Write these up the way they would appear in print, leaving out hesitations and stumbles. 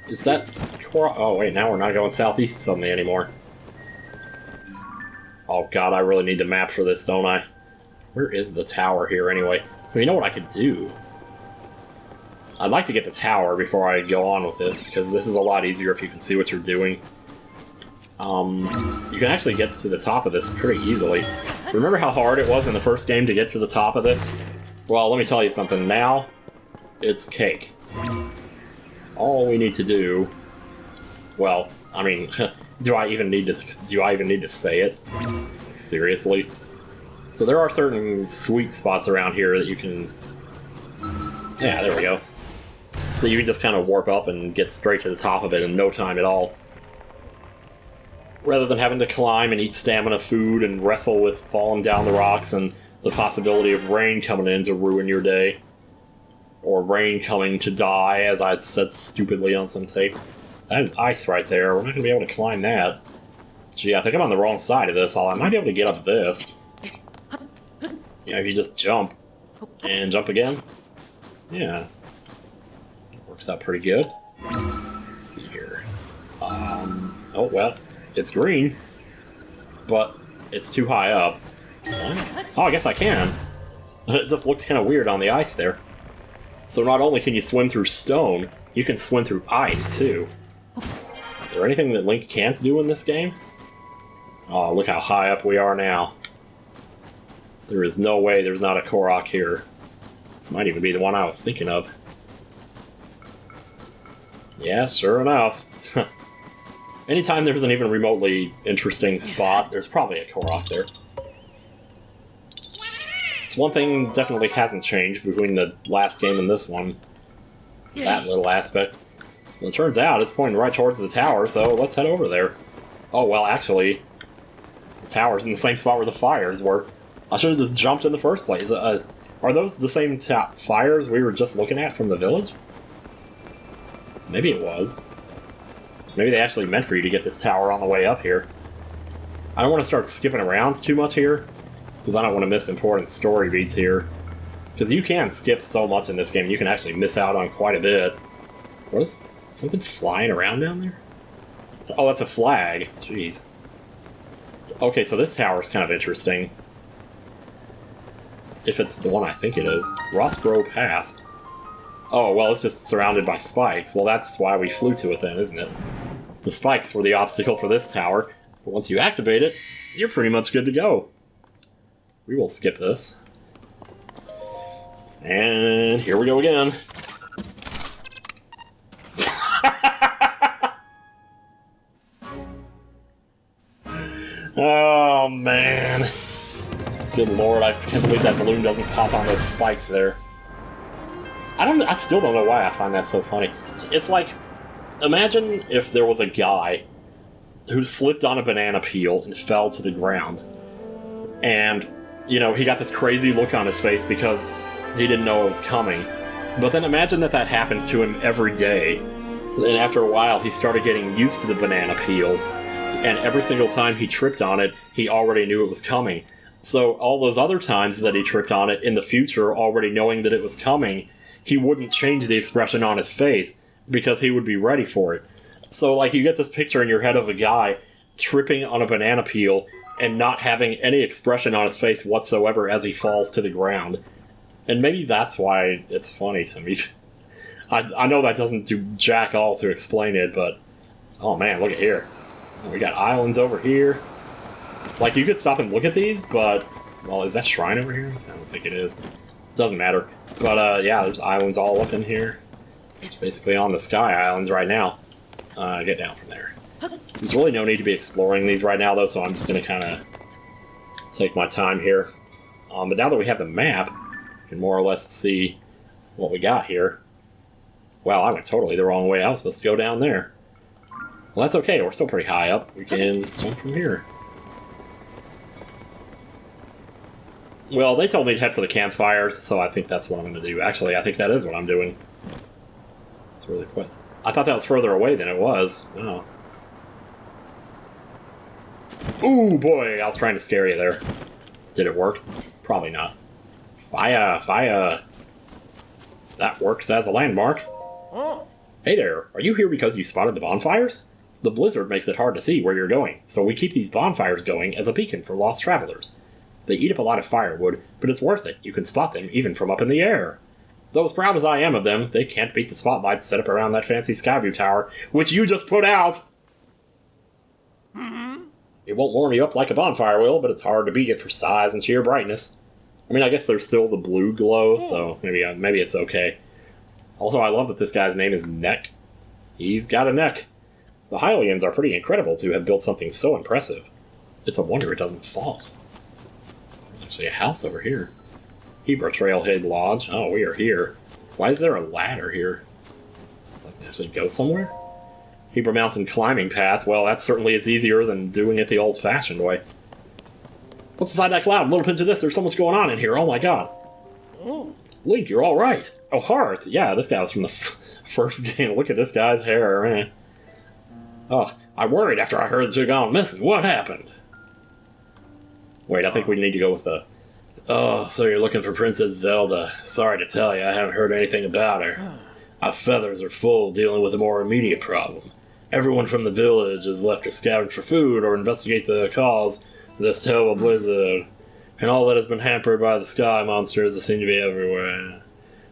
Is that... Oh, wait, now we're not going southeast suddenly anymore. Oh, God, I really need the map for this, don't I? Where is the tower here, anyway? Well, you know what I could do? I'd like to get the tower before I go on with this, because this is a lot easier if you can see what you're doing. You can actually get to the top of this pretty easily. Remember how hard it was in the first game to get to the top of this? Well, let me tell you something. Now, it's cake. All we need to do... Well, I mean, do I even need to say it? Seriously? So there are certain sweet spots around here that you can... Yeah, there we go. That you can just kind of warp up and get straight to the top of it in no time at all. Rather than having to climb and eat stamina food and wrestle with falling down the rocks and the possibility of rain coming in to ruin your day. Or rain coming to die, as I'd said stupidly on some tape. That is ice right there. We're not going to be able to climb that. Gee, I think I'm on the wrong side of this. I might be able to get up this. You know, if you just jump. And jump again. Yeah. Works out pretty good. Let's see here. Oh, well. It's green. But it's too high up. Oh, I guess I can. It just looked kind of weird on the ice there. So not only can you swim through stone, you can swim through ice, too. Is there anything that Link can't do in this game? Oh, look how high up we are now. There is no way there's not a Korok here. This might even be the one I was thinking of. Yeah, sure enough. Anytime there's an even remotely interesting spot, there's probably a Korok there. It's one thing definitely hasn't changed between the last game and this one. It's that little aspect. Well, it turns out it's pointing right towards the tower, so let's head over there. Oh, well, actually, the tower's in the same spot where the fires were. I should have just jumped in the first place. Are those the same fires we were just looking at from the village? Maybe it was. Maybe they actually meant for you to get this tower on the way up here. I don't want to start skipping around too much here, because I don't want to miss important story beats here. Because you can skip so much in this game, you can actually miss out on quite a bit. What is something flying around down there? Oh, that's a flag. Jeez. Okay, so this tower's kind of interesting. If it's the one I think it is. Rossborough Pass. Oh, well, it's just surrounded by spikes. Well, that's why we flew to it then, isn't it? The spikes were the obstacle for this tower, but once you activate it, you're pretty much good to go. We will skip this. And here we go again. Oh, man. Good lord, I can't believe that balloon doesn't pop on those spikes there. I still don't know why I find that so funny. It's like, imagine if there was a guy who slipped on a banana peel and fell to the ground. And, you know, he got this crazy look on his face because he didn't know it was coming. But then imagine that happens to him every day. And after a while, he started getting used to the banana peel. And every single time he tripped on it, he already knew it was coming. So all those other times that he tripped on it in the future, already knowing that it was coming, he wouldn't change the expression on his face because he would be ready for it. So, like, you get this picture in your head of a guy tripping on a banana peel and not having any expression on his face whatsoever as he falls to the ground. And maybe that's why it's funny to me. I know that doesn't do jack all to explain it, but... Oh man, look at here. We got islands over here. Like, you could stop and look at these, but... Well, is that shrine over here? I don't think it is. Doesn't matter. But, yeah, there's islands all up in here. Basically on the Sky Islands right now. Get down from there. There's really no need to be exploring these right now, though, so I'm just going to kind of take my time here. But now that we have the map, we can more or less see what we got here. Wow, I went totally the wrong way. I was supposed to go down there. Well, that's okay. We're still pretty high up. We can just jump from here. Well, they told me to head for the campfires, so I think that's what I'm going to do. Actually, I think that is what I'm doing. It's really quick. I thought that was further away than it was. Wow. Ooh, boy, I was trying to scare you there. Did it work? Probably not. Fire, fire. That works as a landmark. Hey there, are you here because you spotted the bonfires? The blizzard makes it hard to see where you're going, so we keep these bonfires going as a beacon for lost travelers. They eat up a lot of firewood, but it's worth it. You can spot them even from up in the air. Though as proud as I am of them, they can't beat the spotlights set up around that fancy Skyview tower, which you just put out! It won't warm you up like a bonfire will, but it's hard to beat it for size and sheer brightness. I mean, I guess there's still the blue glow, so maybe it's okay. Also, I love that this guy's name is Neck. He's got a neck. The Hylians are pretty incredible to have built something so impressive. It's a wonder it doesn't fall. There's actually a house over here. Hebra Trailhead Lodge. Oh, we are here. Why is there a ladder here? Does it actually go somewhere? Hebra Mountain climbing path. Well, that certainly is easier than doing it the old-fashioned way. What's inside that cloud? A little pinch of this. There's so much going on in here. Oh my god. Oh. Link, you're all right. Oh, Hearth. Yeah, this guy was from the first game. Look at this guy's hair, man. Oh, I worried after I heard that you gone missing. What happened? Wait, I think we need to go with the... Oh, so you're looking for Princess Zelda. Sorry to tell you, I haven't heard anything about her. Our feathers are full dealing with a more immediate problem. Everyone from the village is left to scavenge for food or investigate the cause of this terrible blizzard. And all that has been hampered by the sky monsters that seem to be everywhere.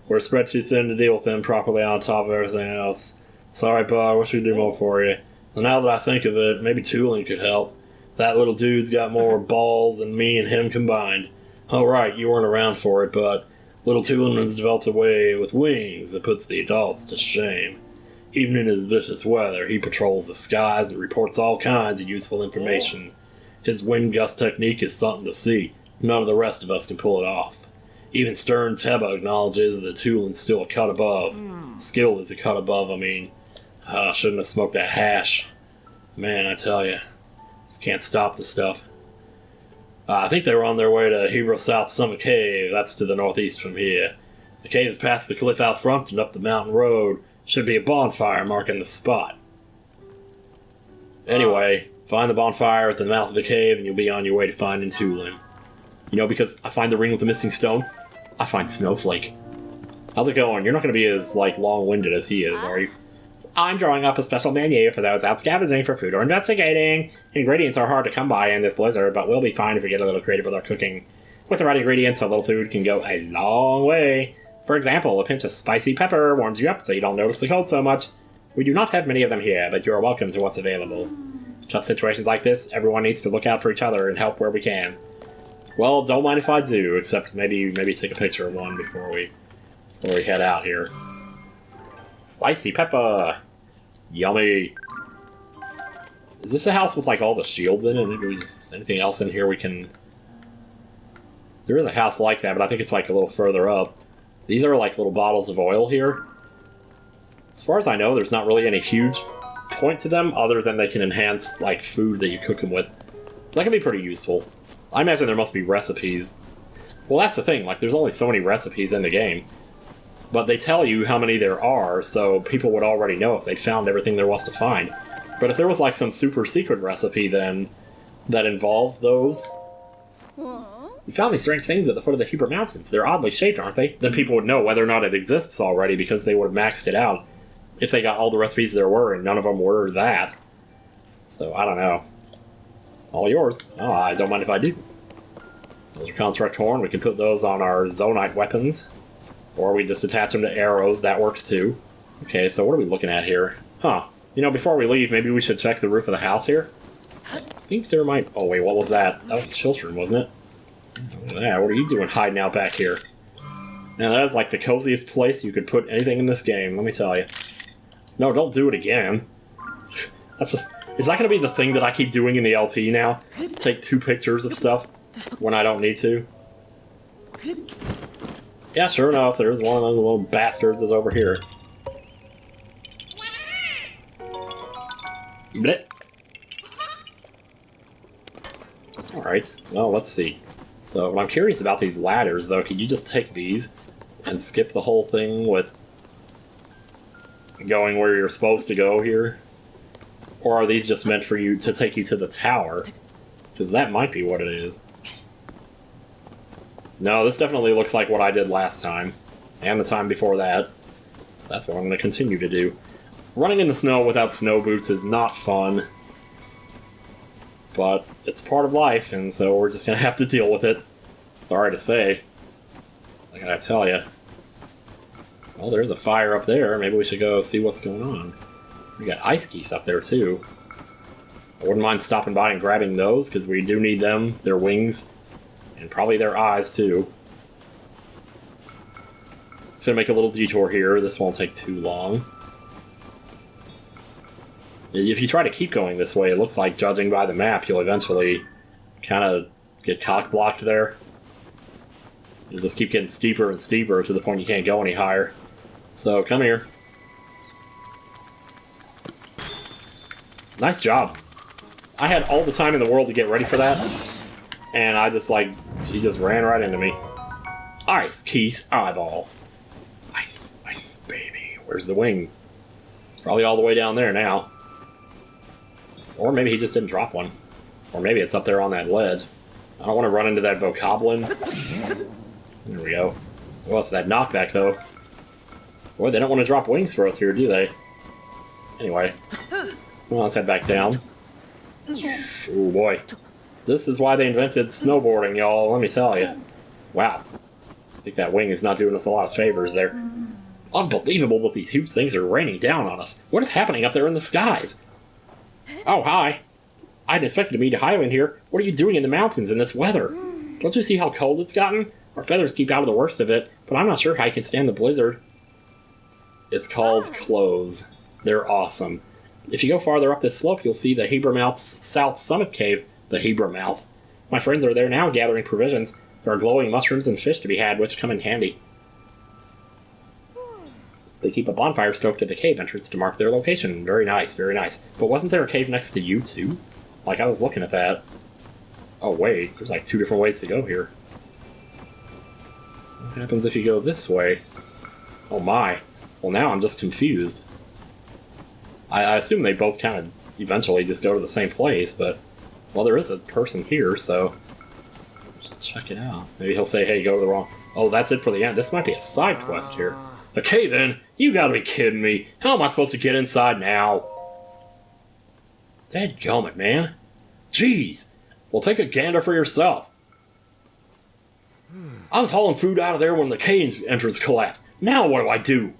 We're spread too thin to deal with them properly on top of everything else. Sorry, Pa, I wish we could do more for you. And now that I think of it, maybe Tulin could help. That little dude's got more balls than me and him combined. Oh, right, you weren't around for it, but little Tulin's developed a way with wings that puts the adults to shame. Even in his vicious weather, he patrols the skies and reports all kinds of useful information. His wind gust technique is something to see. None of the rest of us can pull it off. Even stern Teba acknowledges that Tulin's still a cut above. Skill is a cut above, I mean. Shouldn't have smoked that hash. Man, I tell you, just can't stop the stuff. I think they were on their way to Hebra South Summit Cave. That's to the northeast from here. The cave is past the cliff out front and up the mountain road. Should be a bonfire marking the spot. Anyway, find the bonfire at the mouth of the cave and you'll be on your way to finding Tulin. You know, because I find the ring with the missing stone, I find Snowflake. How's it going? You're not going to be as, long-winded as he is, are you? I'm drawing up a special menu for those out scavenging for food or investigating. Ingredients are hard to come by in this blizzard, but we'll be fine if we get a little creative with our cooking. With the right ingredients, a little food can go a long way. For example, a pinch of spicy pepper warms you up so you don't notice the cold so much. We do not have many of them here, but you're welcome to what's available. Tough situations like this, everyone needs to look out for each other and help where we can. Well, don't mind if I do, except maybe take a picture of one before we head out here. Spicy pepper! Yummy! Is this a house with, all the shields in it? Is anything else in here we can... There is a house like that, but I think it's, a little further up. These are, little bottles of oil here. As far as I know, there's not really any huge point to them, other than they can enhance, food that you cook them with. So that can be pretty useful. I imagine there must be recipes. Well, that's the thing, there's only so many recipes in the game. But they tell you how many there are, so people would already know if they'd found everything there was to find. But if there was, some super secret recipe, then, that involved those... We found these strange things at the foot of the Hebra Mountains. They're oddly shaped, aren't they? Then people would know whether or not it exists already, because they would have maxed it out if they got all the recipes there were, and none of them were that. So, I don't know. All yours. Oh, I don't mind if I do. Soldier Construct Horn, we can put those on our Zonite weapons. Or we just attach them to arrows, that works too. Okay, so what are we looking at here? Huh. You know, before we leave, maybe we should check the roof of the house here? I think there might... Oh wait, what was that? That was children, wasn't it? Yeah, what are you doing hiding out back here? Now that is the coziest place you could put anything in this game, let me tell you. No, don't do it again. That's just... Is that going to be the thing that I keep doing in the LP now? Take 2 pictures of stuff when I don't need to? Yeah, sure enough, there's one of those little bastards that's over here. Blech. Alright, well, let's see. So, what I'm curious about these ladders, though, could you just take these and skip the whole thing with going where you're supposed to go here? Or are these just meant for you to take you to the tower? Because that might be what it is. No, this definitely looks like what I did last time. And the time before that. So that's what I'm going to continue to do. Running in the snow without snow boots is not fun. But it's part of life, and so we're just gonna have to deal with it. Sorry to say. I gotta tell you. Well, there's a fire up there. Maybe we should go see what's going on. We got ice geese up there, too. I wouldn't mind stopping by and grabbing those, because we do need them, their wings, and probably their eyes, too. It's gonna make a little detour here. This won't take too long. If you try to keep going this way, it looks like, judging by the map, you'll eventually kind of get cock-blocked there. You'll just keep getting steeper and steeper to the point you can't go any higher. So, come here. Nice job. I had all the time in the world to get ready for that, and I just, like, he just ran right into me. Ice Keys Eyeball. Ice, ice, baby. Where's the wing? It's probably all the way down there now. Or maybe he just didn't drop one. Or maybe it's up there on that ledge. I don't want to run into that bokoblin. There we go. Well, it's that knockback, though. Boy, they don't want to drop wings for us here, do they? Anyway. Well, let's head back down. Oh, boy. This is why they invented snowboarding, y'all, let me tell you. Wow. I think that wing is not doing us a lot of favors there. Unbelievable what these huge things are raining down on us. What is happening up there in the skies? Oh, hi. I hadn't expected me to hide in here. What are you doing in the mountains in this weather? Don't you see how cold it's gotten? Our feathers keep out of the worst of it, but I'm not sure how I can stand the blizzard. It's called clothes. They're awesome. If you go farther up this slope, you'll see the Hebra Mouth's South Summit Cave. The Hebra Mouth. My friends are there now gathering provisions. There are glowing mushrooms and fish to be had, which come in handy. They keep a bonfire stoked at the cave entrance to mark their location. Very nice, very nice. But wasn't there a cave next to you, too? Like, I was looking at that. Oh, wait. There's like 2 different ways to go here. What happens if you go this way? Oh, my. Well, now I'm just confused. I assume they both kind of eventually just go to the same place, but... Well, there is a person here, so... Check it out. Maybe he'll say, hey, go to the wrong... Oh, that's it for the end. This might be a side quest here. A cave-in? You gotta be kidding me. How am I supposed to get inside now? Dadgummit, man. Jeez. Well, take a gander for yourself. I was hauling food out of there when the cave entrance collapsed. Now what do I do?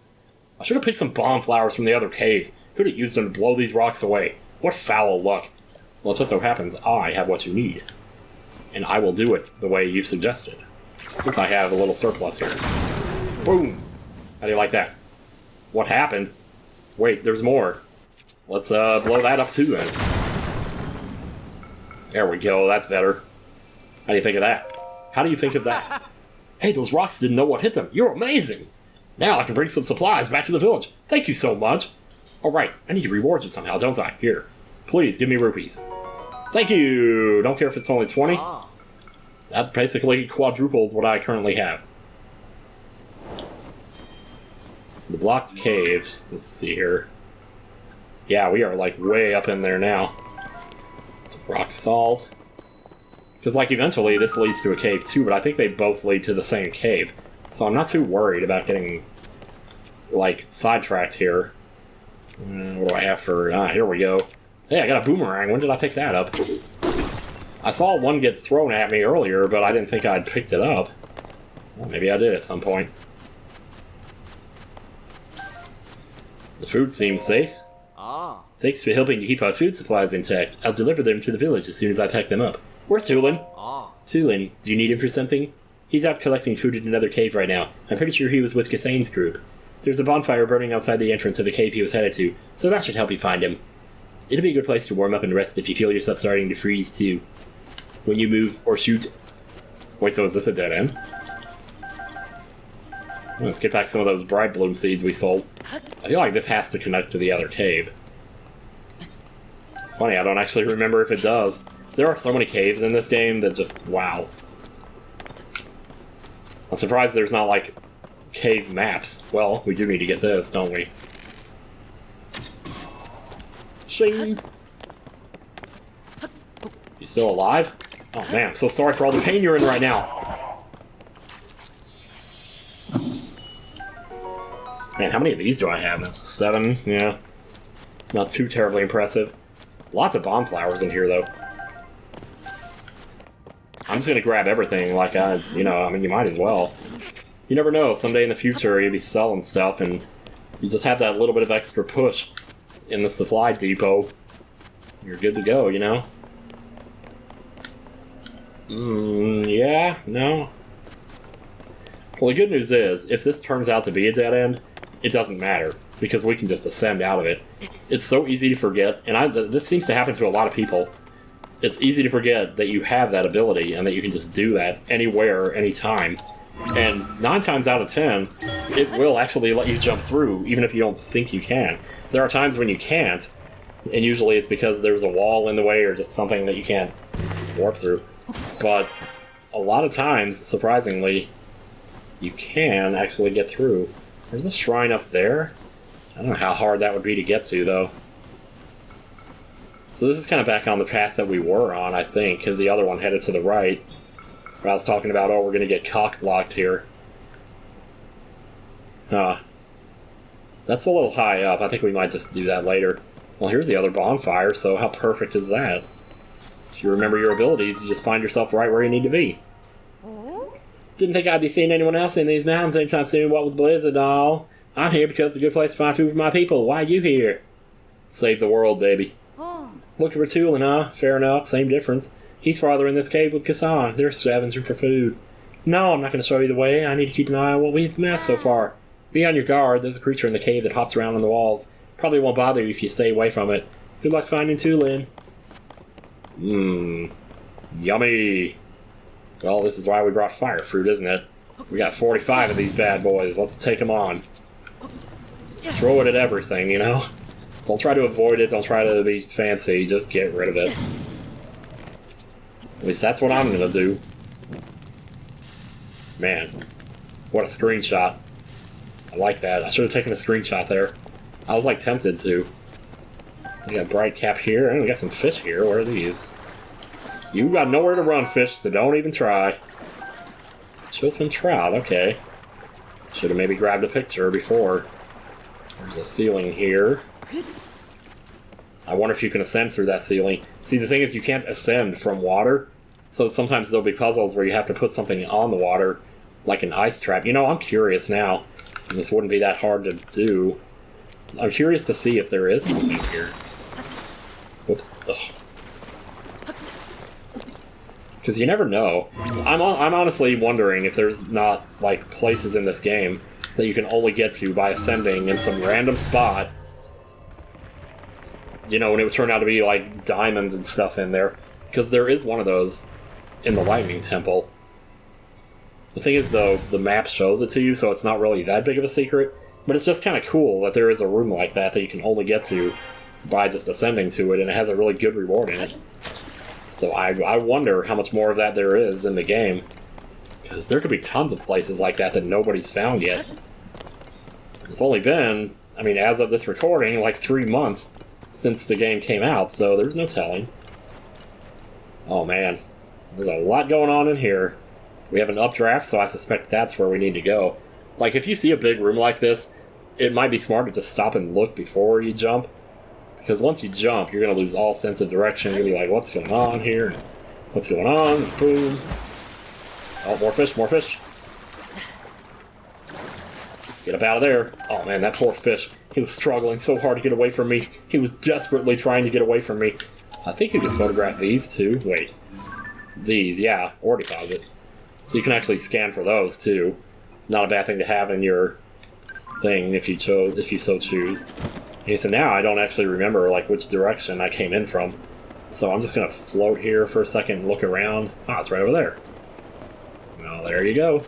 I should have picked some bomb flowers from the other caves. Could have used them to blow these rocks away. What foul luck. Well, it just so happens I have what you need. And I will do it the way you suggested. Since I have a little surplus here. Boom! How do you like that? What happened? Wait, there's more. Let's blow that up too then. There we go, that's better. How do you think of that? How do you think of that? Hey, those rocks didn't know what hit them. You're amazing! Now I can bring some supplies back to the village. Thank you so much. Alright, I need to reward you somehow, don't I? Here. Please, give me rupees. Thank you! Don't care if it's only 20. That basically quadrupled what I currently have. The blocked caves. Let's see here. Yeah, we are like way up in there now. It's rock salt. Because like eventually this leads to a cave too, but I think they both lead to the same cave. So I'm not too worried about getting like sidetracked here. What do I have for... here we go. Hey, I got a boomerang. When did I pick that up? I saw one get thrown at me earlier, but I didn't think I'd picked it up. Well, maybe I did at some point. The food seems safe. Thanks for helping to keep our food supplies intact. I'll deliver them to the village as soon as I pack them up. Where's Tulin? Tulin, do you need him for something? He's out collecting food in another cave right now. I'm pretty sure he was with Kassane's group. There's a bonfire burning outside the entrance of the cave he was headed to, so that should help you find him. It'll be a good place to warm up and rest if you feel yourself starting to freeze too. When you move or shoot... Wait, so is this a dead end? Let's get back some of those bright bloom seeds we sold. I feel like this has to connect to the other cave. It's funny, I don't actually remember if it does. There are so many caves in this game that just... wow. I'm surprised there's not, like, cave maps. Well, we do need to get this, don't we? Shing! You still alive? Oh man, I'm so sorry for all the pain you're in right now. Man, how many of these do I have now? 7? Yeah. It's not too terribly impressive. Lots of bomb flowers in here, though. I'm just gonna grab everything, like, you know, I mean, you might as well. You never know, someday in the future you'll be selling stuff, and you just have that little bit of extra push in the supply depot. You're good to go, you know? Yeah? No? Well, the good news is, if this turns out to be a dead end, it doesn't matter, because we can just ascend out of it. It's so easy to forget, and this seems to happen to a lot of people. It's easy to forget that you have that ability, and that you can just do that anywhere, anytime. And 9 times out of 10, it will actually let you jump through, even if you don't think you can. There are times when you can't, and usually it's because there's a wall in the way or just something that you can't warp through. But a lot of times, surprisingly, you can actually get through. There's a shrine up there. I don't know how hard that would be to get to, though. So this is kind of back on the path that we were on, I think, because the other one headed to the right. Where I was talking about, oh, we're going to get cock-blocked here. That's a little high up. I think we might just do that later. Well, here's the other bonfire, so how perfect is that? If you remember your abilities, you just find yourself right where you need to be. Didn't think I'd be seeing anyone else in these mountains anytime soon, what with the blizzard and all. I'm here because it's a good place to find food for my people. Why are you here? Save the world, baby. Looking for Tulin, huh? Fair enough, same difference. He's farther in this cave with Kassan. They're scavenging for food. No, I'm not going to show you the way. I need to keep an eye on what we've missed so far. Be on your guard. There's a creature in the cave that hops around on the walls. Probably won't bother you if you stay away from it. Good luck finding Tulin. Yummy. Well, this is why we brought fire fruit, isn't it? We got 45 of these bad boys. Let's take them on. Just throw it at everything, you know? Don't try to avoid it. Don't try to be fancy. Just get rid of it. At least that's what I'm gonna do. Man, what a screenshot. I like that. I should have taken a screenshot there. I was like tempted to. We got bright cap here, and we got some fish here. Where are these? You got nowhere to run, fish, so don't even try. Chilfin trout, okay. Should have maybe grabbed a picture before. There's a ceiling here. I wonder if you can ascend through that ceiling. See, the thing is, you can't ascend from water, so sometimes there'll be puzzles where you have to put something on the water, like an ice trap. You know, I'm curious now, and this wouldn't be that hard to do. I'm curious to see if there is something here. Whoops. Because you never know. I'm honestly wondering if there's not, like, places in this game that you can only get to by ascending in some random spot. You know, and it would turn out to be, like, diamonds and stuff in there. Because there is one of those in the Lightning Temple. The thing is, though, the map shows it to you, so it's not really that big of a secret. But it's just kind of cool that there is a room like that you can only get to by just ascending to it, and it has a really good reward in it. So I wonder how much more of that there is in the game. Because there could be tons of places like that nobody's found yet. It's only been, I mean, as of this recording, like 3 months since the game came out, so there's no telling. Oh man, there's a lot going on in here. We have an updraft, so I suspect that's where we need to go. Like, if you see a big room like this, it might be smart to just stop and look before you jump. Because once you jump, you're going to lose all sense of direction. You're going to be like, what's going on here? What's going on? Boom. Oh, more fish, more fish. Get up out of there. Oh man, that poor fish. He was struggling so hard to get away from me. He was desperately trying to get away from me. I think you can photograph these too. Wait. These, yeah. Or deposit. So you can actually scan for those too. It's not a bad thing to have in your thing if you so choose. Okay, so now I don't actually remember like which direction I came in from. So I'm just gonna float here for a second and look around. Ah, it's right over there. Well, there you go.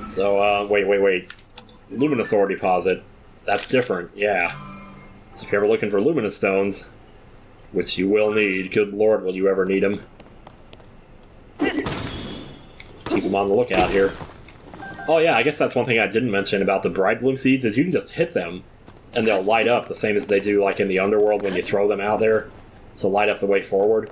So, wait. Luminous ore deposit. That's different, yeah. So if you're ever looking for luminous stones, which you will need, good lord, will you ever need them. Let's keep them on the lookout here. Oh yeah, I guess that's one thing I didn't mention about the bright bloom seeds, is you can just hit them, and they'll light up the same as they do like in the underworld when you throw them out there, to light up the way forward.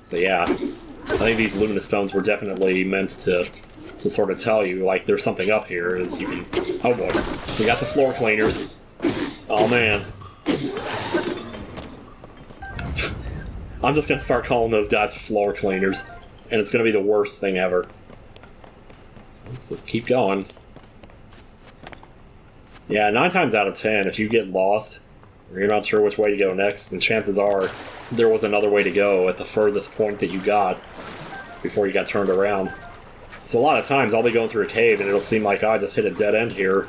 So yeah, I think these luminous stones were definitely meant to sort of tell you, like, there's something up here, as you can... Oh boy, we got the floor cleaners. Oh man. I'm just gonna start calling those guys floor cleaners, and it's gonna be the worst thing ever. Let's just keep going. Yeah, 9 times out of 10, if you get lost, or you're not sure which way to go next, then chances are there was another way to go at the furthest point that you got before you got turned around. So a lot of times I'll be going through a cave and it'll seem like, oh, I just hit a dead end here,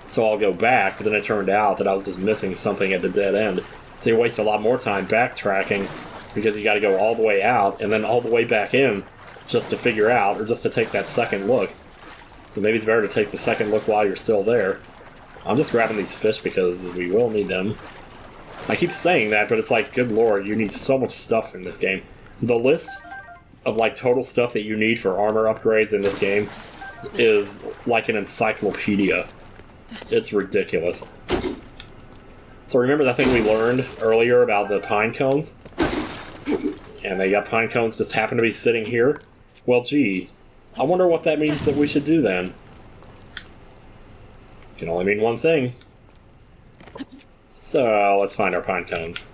so I'll go back, but then it turned out that I was just missing something at the dead end. So you waste a lot more time backtracking because you got to go all the way out and then all the way back in just to figure out, or just to take that second look. So maybe it's better to take the second look while you're still there. I'm just grabbing these fish because we will need them. I keep saying that, but it's like, good lord, you need so much stuff in this game. The list of like total stuff that you need for armor upgrades in this game is like an encyclopedia. It's ridiculous. So remember that thing we learned earlier about the pine cones? And they got pine cones just happen to be sitting here? Well, gee, I wonder what that means that we should do then. Can only mean one thing. So, let's find our pine cones.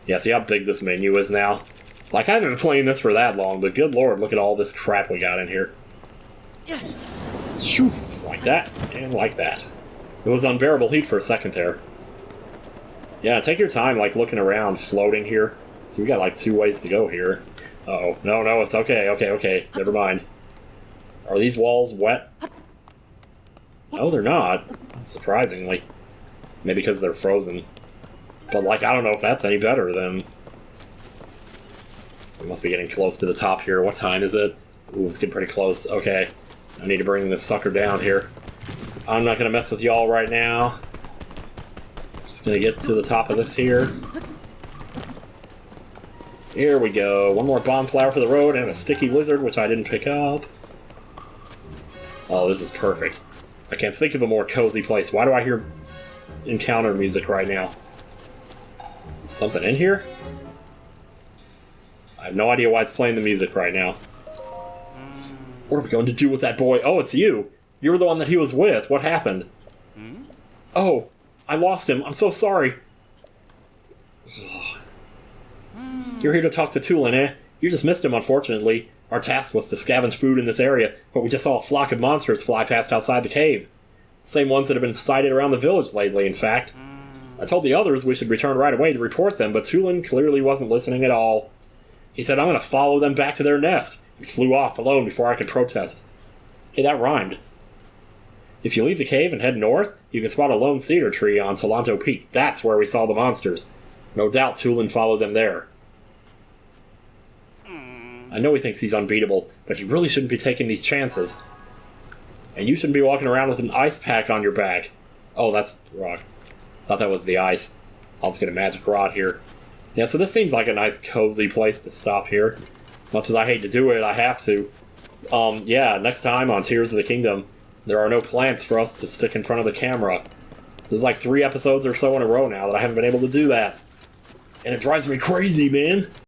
Yeah, see how big this menu is now? Like, I haven't been playing this for that long, but good lord, look at all this crap we got in here. Shoof! Like that, and like that. It was unbearable heat for a second there. Yeah, take your time, like, looking around, floating here. So we got, like, 2 ways to go here. Uh-oh. No, no, it's okay, okay. Never mind. Are these walls wet? No, they're not. Surprisingly. Maybe because they're frozen. But, like, I don't know if that's any better than... We must be getting close to the top here. What time is it? Ooh, it's getting pretty close. Okay. I need to bring this sucker down here. I'm not going to mess with y'all right now. Just going to get to the top of this here. Here we go. One more bomb flower for the road and a sticky lizard, which I didn't pick up. Oh, this is perfect. I can't think of a more cozy place. Why do I hear encounter music right now? Something in here? I have no idea why it's playing the music right now. What are we going to do with that boy? Oh, it's you! You were the one that he was with. What happened? Oh, I lost him. I'm so sorry. You're here to talk to Tulin, eh? You just missed him, unfortunately. Our task was to scavenge food in this area, but we just saw a flock of monsters fly past outside the cave. Same ones that have been sighted around the village lately, in fact. I told the others we should return right away to report them, but Tulin clearly wasn't listening at all. He said, I'm going to follow them back to their nest. He flew off alone before I could protest. Hey, that rhymed. If you leave the cave and head north, you can spot a lone cedar tree on Tolanto Peak. That's where we saw the monsters. No doubt Tulin followed them there. I know he thinks he's unbeatable, but he really shouldn't be taking these chances. And you shouldn't be walking around with an ice pack on your back. Oh, that's rock. Thought that was the ice. I'll just get a magic rod here. Yeah, so this seems like a nice cozy place to stop here. Much as I hate to do it, I have to. Yeah, next time on Tears of the Kingdom, there are no plants for us to stick in front of the camera. There's like 3 episodes or so in a row now that I haven't been able to do that. And it drives me crazy, man.